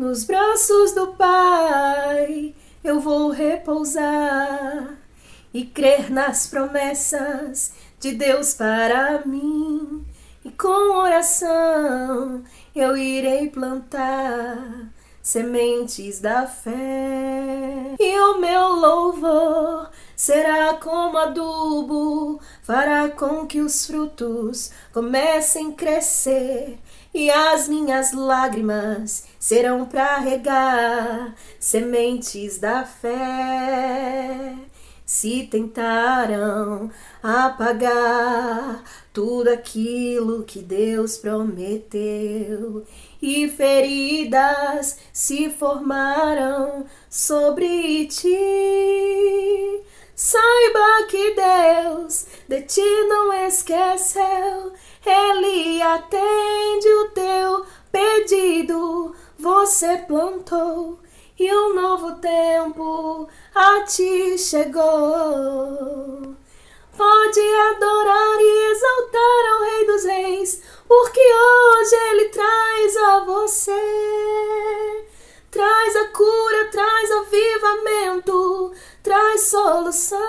Nos braços do Pai eu vou repousar e crer nas promessas de Deus para mim. E com oração eu irei plantar sementes da fé. E o meu louvor será como adubo, fará com que os frutos comecem a crescer. E as minhas lágrimas serão para regar sementes da fé. Se tentaram apagar tudo aquilo que Deus prometeu, e feridas se formaram sobre ti, saiba que Deus de ti não esqueceu. Ele atende o teu pedido. Você plantou e um novo tempo a ti chegou. Pode adorar e exaltar ao Rei dos Reis, porque hoje Ele traz a você. Traz a cura, traz avivamento, traz solução.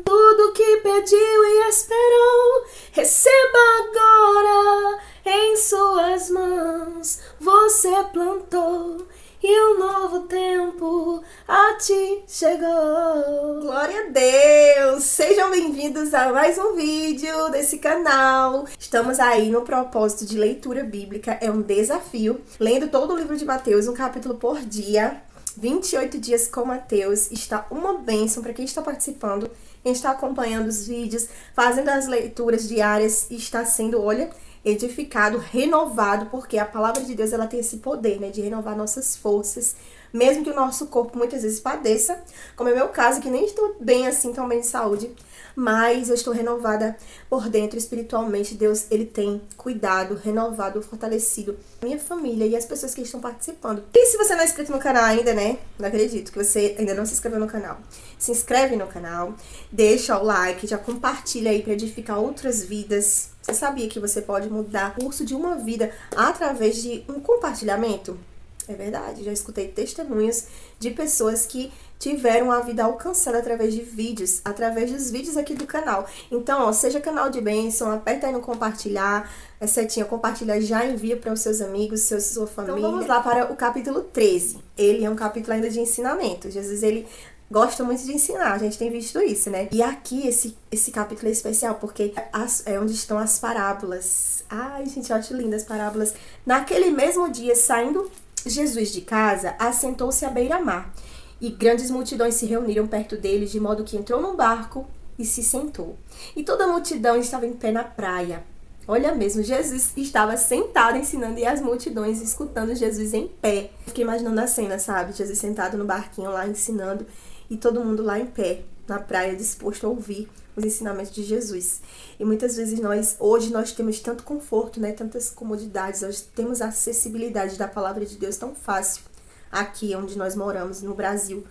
Tudo que pediu e esperou, receba agora em suas mãos. Você plantou e um novo tempo a ti chegou. Glória a Deus! Sejam bem-vindos a mais um vídeo desse canal. Estamos aí no propósito de leitura bíblica, é um desafio. Lendo todo o livro de Mateus, um capítulo por dia. 28 dias com Mateus. Está uma bênção para quem está participando, quem está acompanhando os vídeos, fazendo as leituras diárias e está sendo, olha, edificado, renovado, porque a palavra de Deus ela tem esse poder, né, de renovar nossas forças, mesmo que o nosso corpo muitas vezes padeça, como é o meu caso, que nem estou bem assim, tão bem de saúde, mas eu estou renovada por dentro espiritualmente. Deus, ele tem cuidado, renovado, fortalecido minha família e as pessoas que estão participando. E se você não é inscrito no canal ainda, né, não acredito que você ainda não se inscreveu no canal, se inscreve no canal, deixa o like, já compartilha aí para edificar outras vidas. Você sabia que você pode mudar o curso de uma vida através de um compartilhamento? É verdade, já escutei testemunhos de pessoas que tiveram a vida alcançada através de vídeos, através dos vídeos aqui do canal. Então, ó, seja canal de bênção, aperta aí no compartilhar, a setinha compartilhar, já envia para os seus amigos, sua família. Então vamos lá para o capítulo 13. Ele é um capítulo ainda de ensinamento. Jesus, ele gosta muito de ensinar, a gente tem visto isso, né? E aqui, esse capítulo é especial, porque é onde estão as parábolas. Ai, gente, eu acho lindas as parábolas. Naquele mesmo dia, saindo Jesus de casa, assentou-se à beira-mar, e grandes multidões se reuniram perto dele, de modo que entrou num barco e se sentou. E toda a multidão estava em pé na praia. Olha mesmo, Jesus estava sentado ensinando e as multidões escutando Jesus em pé. Fiquei imaginando a cena, sabe? Jesus sentado no barquinho lá ensinando e todo mundo lá em pé, na praia, disposto a ouvir os ensinamentos de Jesus. E muitas vezes hoje nós temos tanto conforto, né? Tantas comodidades, nós temos a acessibilidade da palavra de Deus tão fácil aqui onde nós moramos, no Brasil.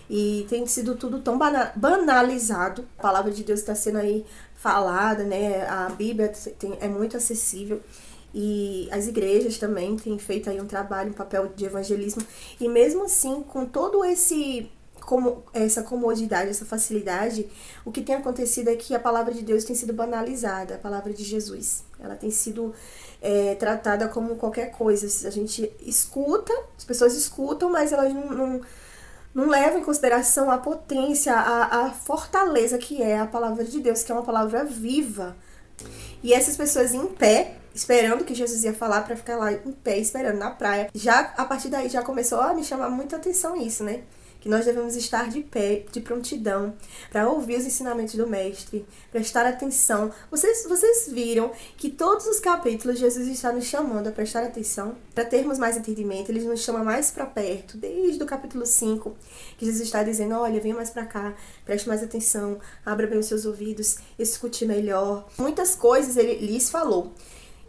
E tem sido tudo tão banalizado. A palavra de Deus está sendo aí falada, né? A Bíblia é muito acessível. E as igrejas também têm feito aí um trabalho, um papel de evangelismo. E mesmo assim, com todo essa comodidade, essa facilidade, o que tem acontecido é que a palavra de Deus tem sido banalizada, a palavra de Jesus. Ela tem sido tratada como qualquer coisa. A gente escuta, as pessoas escutam, mas elas não levam em consideração a potência, a fortaleza que é a palavra de Deus, que é uma palavra viva. E essas pessoas em pé, esperando que Jesus ia falar, para ficar lá em pé, esperando na praia, já a partir daí já começou a me chamar muita atenção isso, né? Que nós devemos estar de pé, de prontidão, para ouvir os ensinamentos do Mestre, prestar atenção. Vocês viram que todos os capítulos Jesus está nos chamando a prestar atenção, para termos mais entendimento. Ele nos chama mais para perto, desde o capítulo 5, que Jesus está dizendo, olha, venha mais para cá, preste mais atenção, abra bem os seus ouvidos, escute melhor. Muitas coisas ele lhes falou,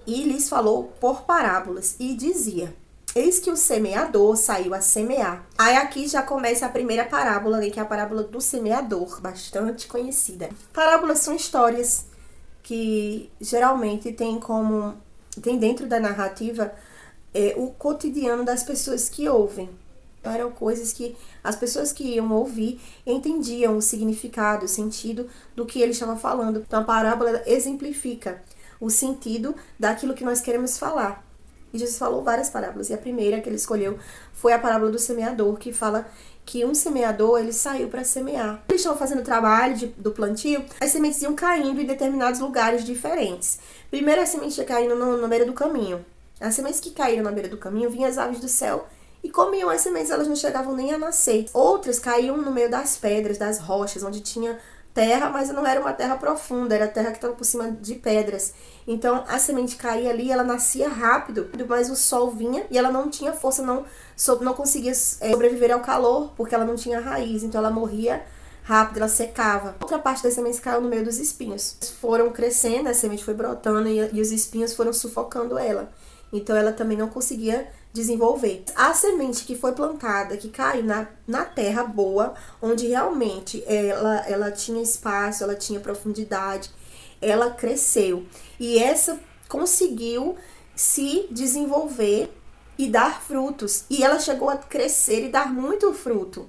e lhes falou por parábolas, e dizia: eis que o semeador saiu a semear. Aí aqui já começa a primeira parábola, né, que é a parábola do semeador, bastante conhecida. Parábolas são histórias que geralmente tem dentro da narrativa o cotidiano das pessoas que ouvem. Eram coisas que as pessoas que iam ouvir entendiam o significado, o sentido do que ele estava falando. Então a parábola exemplifica o sentido daquilo que nós queremos falar. E Jesus falou várias parábolas, e a primeira que ele escolheu foi a parábola do semeador, que fala que um semeador, ele saiu para semear. Eles estavam fazendo o trabalho do plantio, as sementes iam caindo em determinados lugares diferentes. Primeiro a semente ia caindo na beira do caminho. As sementes que caíram na beira do caminho, vinham as aves do céu e comiam as sementes, elas não chegavam nem a nascer. Outras caíam no meio das pedras, das rochas, onde tinha terra, mas não era uma terra profunda, era terra que estava por cima de pedras. Então a semente caía ali, ela nascia rápido, mas o sol vinha e ela não tinha força, não conseguia sobreviver ao calor, porque ela não tinha raiz, então ela morria rápido, ela secava. Outra parte das sementes caiu no meio dos espinhos. Foram crescendo, a semente foi brotando e os espinhos foram sufocando ela. Então ela também não conseguia desenvolver. A semente que foi plantada, que caiu na terra boa, onde realmente ela tinha espaço, ela tinha profundidade, ela cresceu. E essa conseguiu se desenvolver e dar frutos. E ela chegou a crescer e dar muito fruto.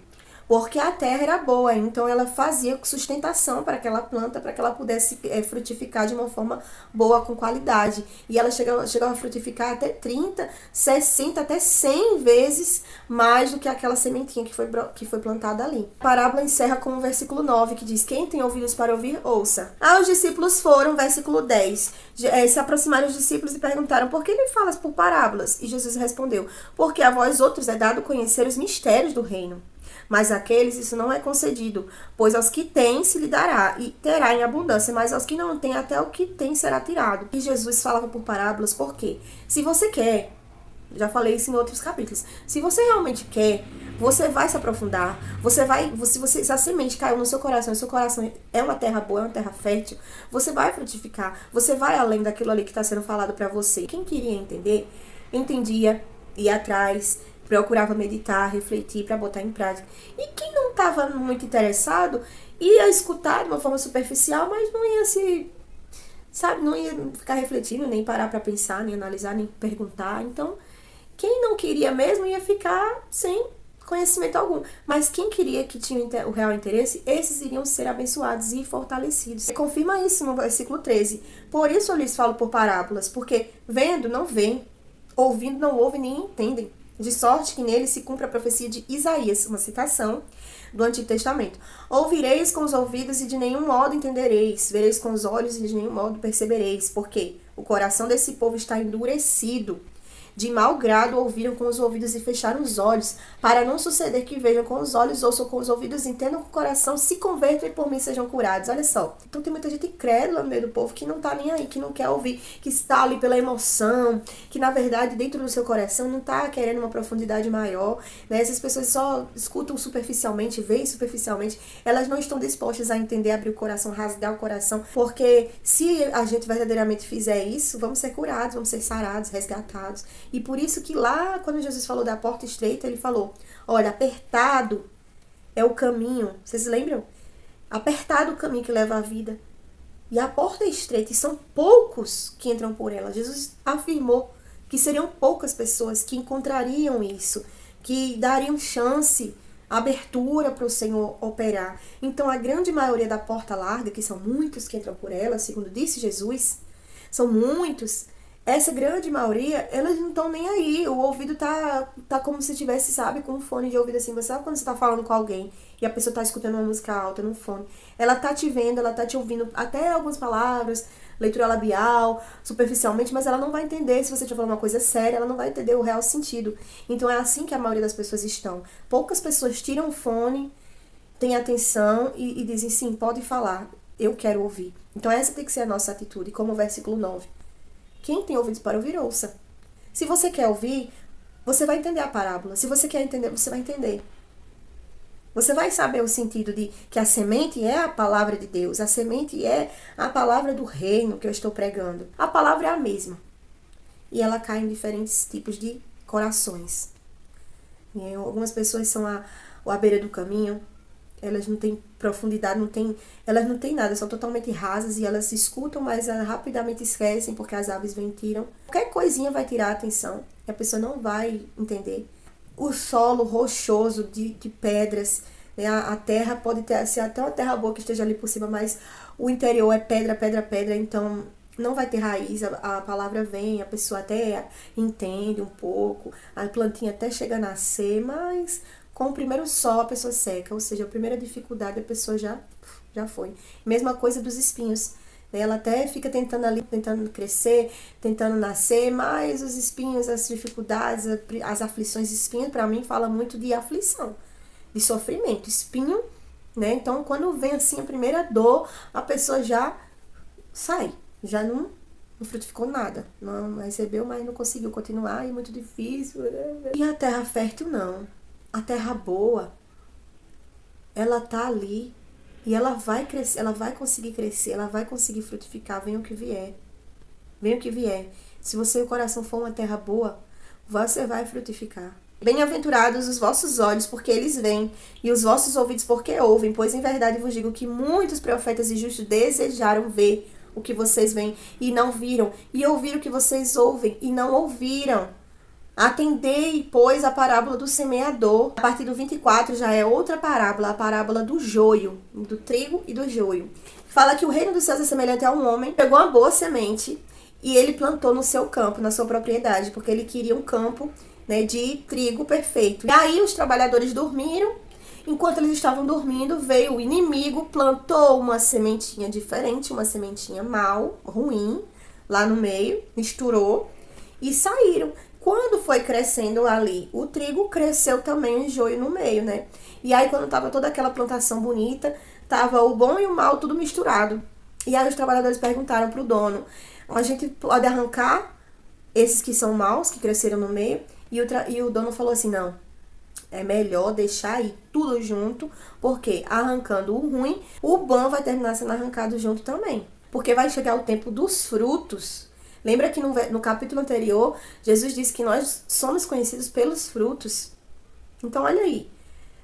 Porque a terra era boa, então ela fazia sustentação para aquela planta, para que ela pudesse frutificar de uma forma boa, com qualidade. E ela chegava a frutificar até 30, 60, até 100 vezes mais do que aquela sementinha que foi plantada ali. A parábola encerra com o versículo 9, que diz: quem tem ouvidos para ouvir, ouça. Os discípulos foram, versículo 10, se aproximaram os discípulos e perguntaram: por que ele falas por parábolas? E Jesus respondeu: porque a vós outros é dado conhecer os mistérios do reino. Mas àqueles isso não é concedido, pois aos que têm se lhe dará, e terá em abundância, mas aos que não têm, até o que tem será tirado. E Jesus falava por parábolas, porque se você quer, já falei isso em outros capítulos, se você realmente quer, você vai se aprofundar, se a semente caiu no seu coração é uma terra boa, é uma terra fértil, você vai frutificar, você vai além daquilo ali que está sendo falado para você. Quem queria entender, entendia, ia atrás, procurava meditar, refletir para botar em prática. E quem não estava muito interessado ia escutar de uma forma superficial, mas não ia não ia ficar refletindo, nem parar para pensar, nem analisar, nem perguntar. Então, quem não queria mesmo ia ficar sem conhecimento algum. Mas quem queria, que tinha o real interesse, esses iriam ser abençoados e fortalecidos. Ele confirma isso no versículo 13. Por isso eu lhes falo por parábolas, porque vendo não veem, ouvindo não ouvem nem entendem. De sorte que nele se cumpre a profecia de Isaías, uma citação do Antigo Testamento. Ouvireis com os ouvidos e de nenhum modo entendereis, vereis com os olhos e de nenhum modo percebereis, porque o coração desse povo está endurecido. De mau grado ouviram com os ouvidos e fecharam os olhos, para não suceder que vejam com os olhos, ouçam com os ouvidos, entendam com o coração, se convertam e por mim sejam curados. Olha só. Então tem muita gente incrédula no meio do povo que não tá nem aí, que não quer ouvir, que está ali pela emoção, que na verdade dentro do seu coração não tá querendo uma profundidade maior, né? Essas pessoas só escutam superficialmente, veem superficialmente, elas não estão dispostas a entender, abrir o coração, rasgar o coração, porque se a gente verdadeiramente fizer isso, vamos ser curados, vamos ser sarados, resgatados. E por isso que lá, quando Jesus falou da porta estreita, ele falou: olha, apertado é o caminho. Vocês lembram? Apertado o caminho que leva à vida. E a porta é estreita, e são poucos que entram por ela. Jesus afirmou que seriam poucas pessoas que encontrariam isso, que dariam chance, abertura para o Senhor operar. Então, a grande maioria da porta larga, que são muitos que entram por ela, segundo disse Jesus, são muitos. Essa grande maioria, elas não estão nem aí. O ouvido tá como se tivesse, sabe, com um fone de ouvido assim. Você sabe quando você tá falando com alguém e a pessoa tá escutando uma música alta no fone? Ela tá te vendo, ela tá te ouvindo até algumas palavras, leitura labial, superficialmente, mas ela não vai entender se você estiver falando uma coisa séria, ela não vai entender o real sentido. Então é assim que a maioria das pessoas estão. Poucas pessoas tiram o fone, têm atenção e dizem: sim, pode falar, eu quero ouvir. Então essa tem que ser a nossa atitude, como o versículo 9. Quem tem ouvidos para ouvir, ouça. Se você quer ouvir, você vai entender a parábola. Se você quer entender, você vai entender. Você vai saber o sentido de que a semente é a palavra de Deus. A semente é a palavra do reino que eu estou pregando. A palavra é a mesma. E ela cai em diferentes tipos de corações. E algumas pessoas são à beira do caminho. Elas não têm profundidade, elas não têm nada, são totalmente rasas e elas se escutam, mas rapidamente esquecem porque as aves vêm e tiram. Qualquer coisinha vai tirar a atenção. E a pessoa não vai entender. O solo rochoso de pedras, né? A terra pode ser até uma terra boa que esteja ali por cima, mas o interior é pedra, pedra, pedra, então não vai ter raiz, a palavra vem, a pessoa até entende um pouco, a plantinha até chega a nascer, mas com o primeiro sol a pessoa seca, ou seja, a primeira dificuldade a pessoa já foi. Mesma coisa dos espinhos. Ela até fica tentando ali, tentando crescer, tentando nascer, mas os espinhos, as dificuldades, as aflições, espinho, para mim, fala muito de aflição, de sofrimento. Espinho, né? Então, quando vem assim a primeira dor, a pessoa já sai, já não frutificou nada. Não recebeu, mas não conseguiu continuar, é muito difícil. E a terra fértil, não. A terra boa, ela tá ali. E ela vai crescer, ela vai conseguir crescer, ela vai conseguir frutificar, venha o que vier. Venha o que vier. Se o seu coração for uma terra boa, você vai frutificar. Bem-aventurados os vossos olhos, porque eles veem, e os vossos ouvidos, porque ouvem. Pois em verdade vos digo que muitos profetas e justos desejaram ver o que vocês veem e não viram, e ouvir o que vocês ouvem e não ouviram. Atendei, pois, a parábola do semeador. A partir do 24 já é outra parábola, a parábola do joio, do trigo e do joio. Fala que o reino dos céus é semelhante a um homem, pegou uma boa semente e ele plantou no seu campo, na sua propriedade, porque ele queria um campo, né, de trigo perfeito. E aí os trabalhadores dormiram, enquanto eles estavam dormindo, veio o inimigo, plantou uma sementinha diferente, uma sementinha mal, ruim, lá no meio, misturou e saíram. Quando foi crescendo ali o trigo, cresceu também o joio no meio, né? E aí quando tava toda aquela plantação bonita, tava o bom e o mal tudo misturado. E aí os trabalhadores perguntaram pro dono, a gente pode arrancar esses que são maus, que cresceram no meio? E o dono falou assim, não, é melhor deixar aí tudo junto, porque arrancando o ruim, o bom vai terminar sendo arrancado junto também. Porque vai chegar o tempo dos frutos. Lembra que no capítulo anterior, Jesus disse que nós somos conhecidos pelos frutos. Então, olha aí.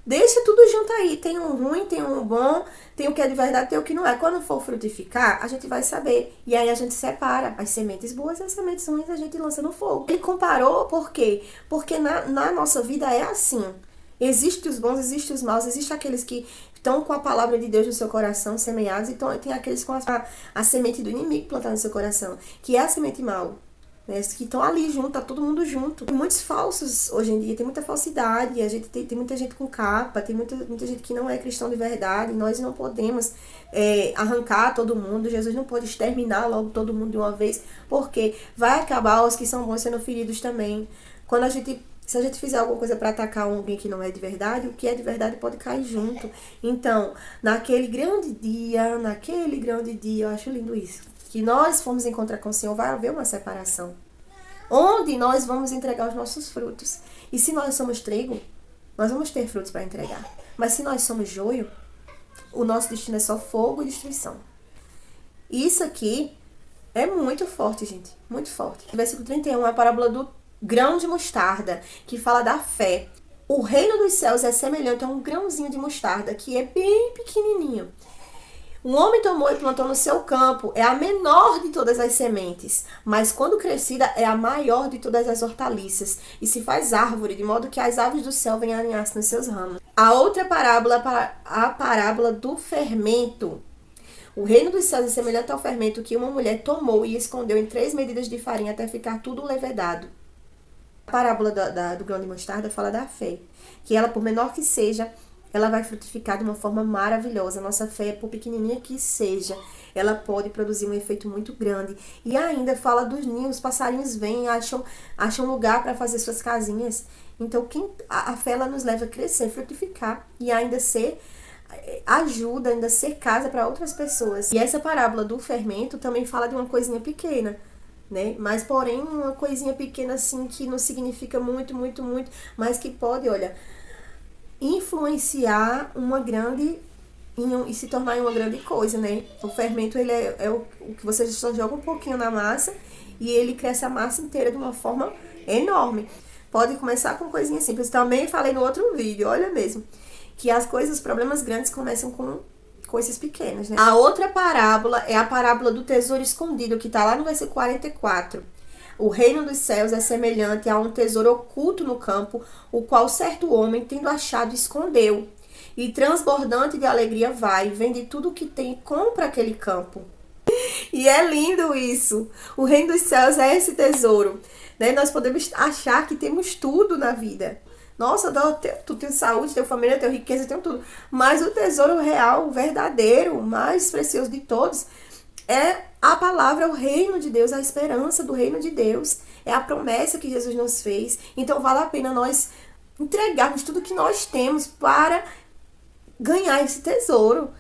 Deixa tudo junto aí. Tem um ruim, tem um bom, tem o que é de verdade, tem o que não é. Quando for frutificar, a gente vai saber. E aí a gente separa as sementes boas e as sementes ruins a gente lança no fogo. Ele comparou por quê? Porque na nossa vida é assim. Existem os bons, existem os maus, existem aqueles que estão com a palavra de Deus no seu coração, semeados, então tem aqueles com a semente do inimigo plantada no seu coração, que é a semente mal, né? Que estão ali junto, tá todo mundo junto. Tem muitos falsos hoje em dia, tem muita falsidade, a gente tem muita gente com capa, tem muita gente que não é cristão de verdade, nós não podemos arrancar todo mundo, Jesus não pode exterminar logo todo mundo de uma vez, porque vai acabar os que são bons sendo feridos também. Se a gente fizer alguma coisa para atacar alguém que não é de verdade, o que é de verdade pode cair junto. Então, naquele grande dia, eu acho lindo isso, que nós fomos encontrar com o Senhor, vai haver uma separação. Onde nós vamos entregar os nossos frutos. E se nós somos trigo, nós vamos ter frutos para entregar. Mas se nós somos joio, o nosso destino é só fogo e destruição. Isso aqui é muito forte, gente. Muito forte. Versículo 31 é a parábola do grão de mostarda, que fala da fé. O reino dos céus é semelhante a um grãozinho de mostarda, que é bem pequenininho. Um homem tomou e plantou no seu campo, é a menor de todas as sementes, mas quando crescida é a maior de todas as hortaliças, e se faz árvore, de modo que as aves do céu venham aninhar-se nos seus ramos. A outra parábola, a parábola do fermento. O reino dos céus é semelhante ao fermento que uma mulher tomou e escondeu em 3 medidas de farinha até ficar tudo levedado. A parábola do grão de mostarda fala da fé, que ela, por menor que seja, ela vai frutificar de uma forma maravilhosa. Nossa fé, por pequenininha que seja, ela pode produzir um efeito muito grande. E ainda fala dos ninhos, os passarinhos vêm, acham lugar para fazer suas casinhas. Então, a fé ela nos leva a crescer, frutificar e ainda ser ajuda, ainda ser casa para outras pessoas. E essa parábola do fermento também fala de uma coisinha pequena, né? Mas, porém, uma coisinha pequena assim que não significa muito, muito, muito, mas que pode, olha, influenciar uma grande e se tornar uma grande coisa, né? O fermento, ele é o que você só joga um pouquinho na massa e ele cresce a massa inteira de uma forma enorme. Pode começar com coisinha simples. Também falei no outro vídeo, olha mesmo, que as coisas, os problemas grandes começam com coisas pequenas, né? A outra parábola é a parábola do tesouro escondido, que tá lá no versículo 44. O reino dos céus é semelhante a um tesouro oculto no campo, o qual certo homem, tendo achado, escondeu. E transbordante de alegria vai, vende tudo o que tem e compra aquele campo. E é lindo isso. O reino dos céus é esse tesouro. Né? Nós podemos achar que temos tudo na vida. Nossa, tu tem saúde, tem família, tem riqueza, tem tudo. Mas o tesouro real, o verdadeiro, o mais precioso de todos, é a palavra, o reino de Deus, a esperança do reino de Deus. É a promessa que Jesus nos fez. Então vale a pena nós entregarmos tudo que nós temos para ganhar esse tesouro.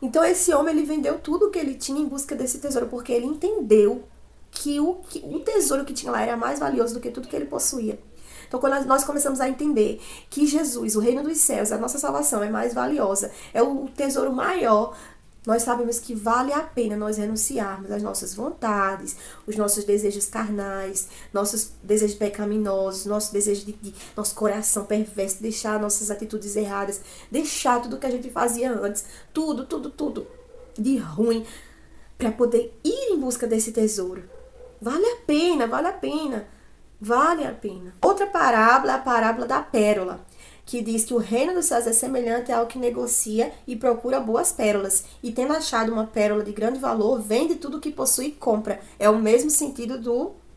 Então esse homem, ele vendeu tudo o que ele tinha em busca desse tesouro, porque ele entendeu que o tesouro que tinha lá era mais valioso do que tudo que ele possuía. Então quando nós começamos a entender que Jesus, o reino dos céus, a nossa salvação é mais valiosa, é o tesouro maior, nós sabemos que vale a pena nós renunciarmos às nossas vontades, os nossos desejos carnais, nossos desejos pecaminosos, nosso desejo de nosso coração perverso, deixar nossas atitudes erradas, deixar tudo que a gente fazia antes, tudo de ruim, para poder ir em busca desse tesouro. Vale a pena, vale a pena, vale a pena. Outra parábola é a parábola da pérola, que diz que o reino dos céus é semelhante ao que negocia e procura boas pérolas, e tendo achado uma pérola de grande valor, vende tudo o que possui e compra. É o mesmo sentido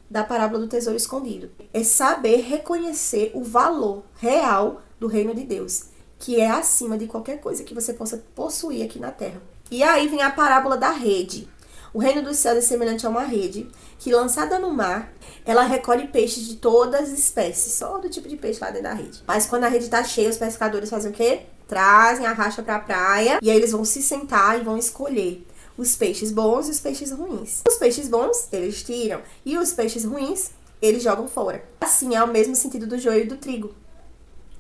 da parábola do tesouro escondido. É saber reconhecer o valor real do reino de Deus, que é acima de qualquer coisa que você possa possuir aqui na terra. E aí vem a parábola da rede. O reino dos céus é semelhante a uma rede que, lançada no mar, ela recolhe peixes de todas as espécies, só do tipo de peixe lá dentro da rede. Mas quando a rede tá cheia, os pescadores fazem o quê? Trazem, arrastam pra praia, e aí eles vão se sentar e vão escolher os peixes bons e os peixes ruins. Os peixes bons, eles tiram, e os peixes ruins, eles jogam fora. Assim é o mesmo sentido do joio e do trigo.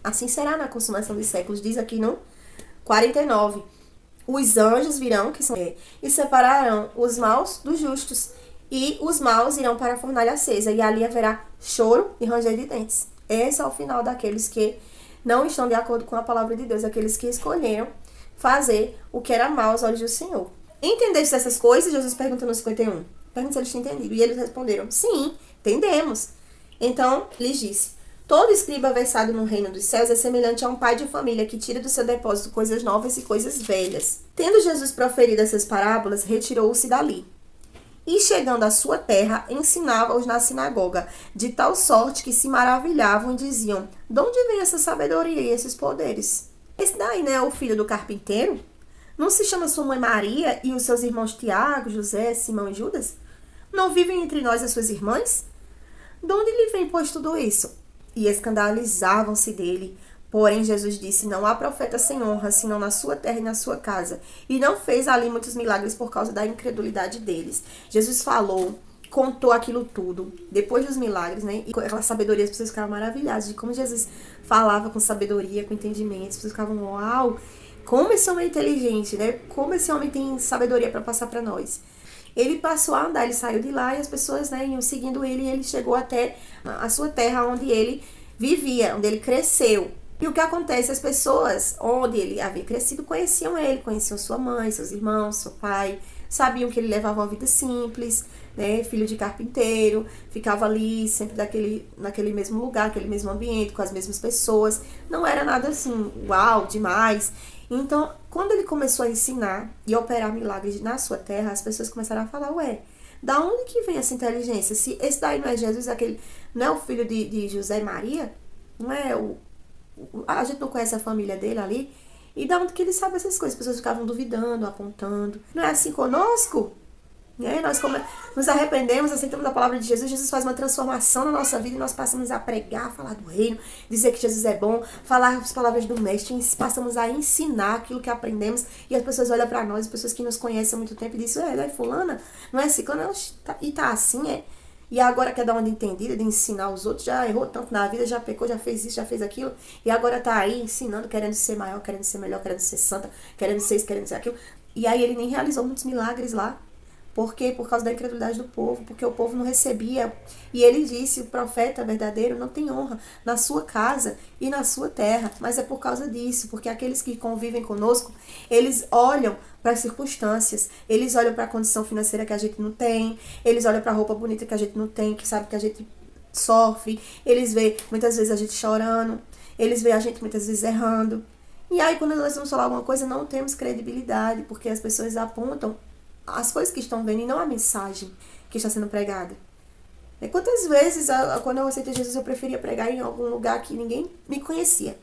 Assim será na consumação dos séculos, diz aqui no 49. Os anjos virão, que são e separarão os maus dos justos, e os maus irão para a fornalha acesa, e ali haverá choro e ranger de dentes. Esse é o final daqueles que não estão de acordo com a palavra de Deus, aqueles que escolheram fazer o que era mal aos olhos do Senhor. Entendeste essas coisas? Jesus pergunta no 51. Pergunta se eles tinham entendido. E eles responderam, sim, entendemos. Então, lhes disse, todo escriba versado no reino dos céus é semelhante a um pai de família que tira do seu depósito coisas novas e coisas velhas. Tendo Jesus proferido essas parábolas, retirou-se dali. E chegando à sua terra, ensinava-os na sinagoga, de tal sorte que se maravilhavam e diziam, de onde vem essa sabedoria e esses poderes? Esse daí, né, é o filho do carpinteiro? Não se chama sua mãe Maria e os seus irmãos Tiago, José, Simão e Judas? Não vivem entre nós as suas irmãs? De onde lhe vem, pois, tudo isso? E escandalizavam-se dele. Porém, Jesus disse, não há profeta sem honra, senão na sua terra e na sua casa. E não fez ali muitos milagres por causa da incredulidade deles. Jesus falou, contou aquilo tudo, depois dos milagres, né? E com aquela sabedoria, as pessoas ficavam maravilhadas de como Jesus falava com sabedoria, com entendimento. As pessoas ficavam, uau, como esse homem é inteligente, né? Como esse homem tem sabedoria para passar para nós. Ele passou a andar, ele saiu de lá e as pessoas, né, iam seguindo ele, e ele chegou até a sua terra, onde ele vivia, onde ele cresceu. E o que acontece? As pessoas onde ele havia crescido conheciam ele, conheciam sua mãe, seus irmãos, seu pai, sabiam que ele levava uma vida simples, né, filho de carpinteiro, ficava ali sempre naquele mesmo lugar, aquele mesmo ambiente, com as mesmas pessoas. Não era nada assim, uau, demais. Então, quando ele começou a ensinar e operar milagres na sua terra, as pessoas começaram a falar, ué, da onde que vem essa inteligência? Se esse daí não é Jesus, não é o filho de José e Maria? Não é a gente não conhece a família dele ali? E da onde que ele sabe essas coisas? As pessoas ficavam duvidando, apontando. Não é assim conosco? Nós nos arrependemos, aceitamos a palavra de Jesus, Jesus faz uma transformação na nossa vida e nós passamos a pregar, falar do reino, dizer que Jesus é bom, falar as palavras do mestre, passamos a ensinar aquilo que aprendemos e as pessoas olham para nós, as pessoas que nos conhecem há muito tempo e dizem, não é fulana, não é ciclana, e tá assim, é? E agora quer dar uma entendida de ensinar os outros, já errou tanto na vida, já pecou, já fez isso, já fez aquilo, e agora tá aí ensinando, querendo ser maior, querendo ser melhor, querendo ser santa, querendo ser isso, querendo ser aquilo. E aí ele nem realizou muitos milagres lá. Por quê? Por causa da incredulidade do povo, porque o povo não recebia. E ele disse, o profeta verdadeiro não tem honra na sua casa e na sua terra. Mas é por causa disso, porque aqueles que convivem conosco, eles olham para as circunstâncias, eles olham para a condição financeira que a gente não tem, eles olham para a roupa bonita que a gente não tem, que sabe que a gente sofre, eles veem muitas vezes a gente chorando, eles veem a gente muitas vezes errando. E aí quando nós vamos falar alguma coisa, não temos credibilidade, porque as pessoas apontam as coisas que estão vendo e não a mensagem que está sendo pregada. E quantas vezes, quando eu aceitei Jesus, eu preferia pregar em algum lugar que ninguém me conhecia.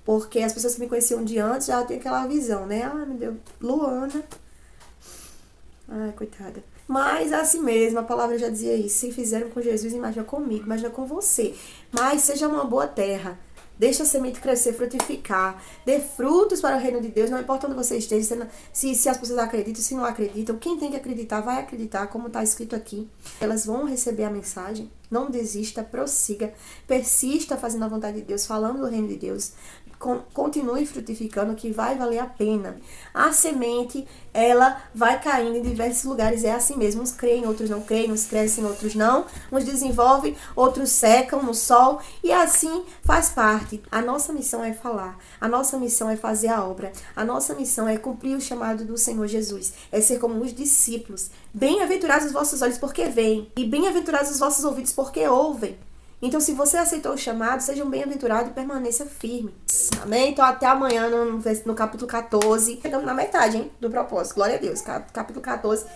Porque as pessoas que me conheciam de antes já têm aquela visão, né? Ah, meu Deus, Luana. Ai, coitada. Mas assim mesmo, a palavra já dizia isso. Se fizeram com Jesus, imagina comigo, imagina com você. Mas seja uma boa terra. Deixa a semente crescer, frutificar. Dê frutos para o reino de Deus. Não importa onde você esteja, se as pessoas acreditam, se não acreditam. Quem tem que acreditar, vai acreditar, como está escrito aqui. Elas vão receber a mensagem. Não desista, prossiga. Persista fazendo a vontade de Deus, falando do reino de Deus. Continue frutificando, que vai valer a pena. A semente, ela vai caindo em diversos lugares, é assim mesmo. Uns creem, outros não creem, uns crescem, outros não. Uns desenvolvem, outros secam no sol, e assim faz parte. A nossa missão é falar, a nossa missão é fazer a obra, a nossa missão é cumprir o chamado do Senhor Jesus, é ser como os discípulos. Bem-aventurados os vossos olhos porque veem, e bem-aventurados os vossos ouvidos porque ouvem. Então, se você aceitou o chamado, seja um bem-aventurado e permaneça firme. Amém? Então, até amanhã no capítulo 14. Chegamos na metade, hein, do propósito. Glória a Deus. Capítulo 14.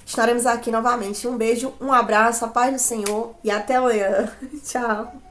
Estaremos aqui novamente. Um beijo, um abraço, a paz do Senhor e até amanhã. Tchau.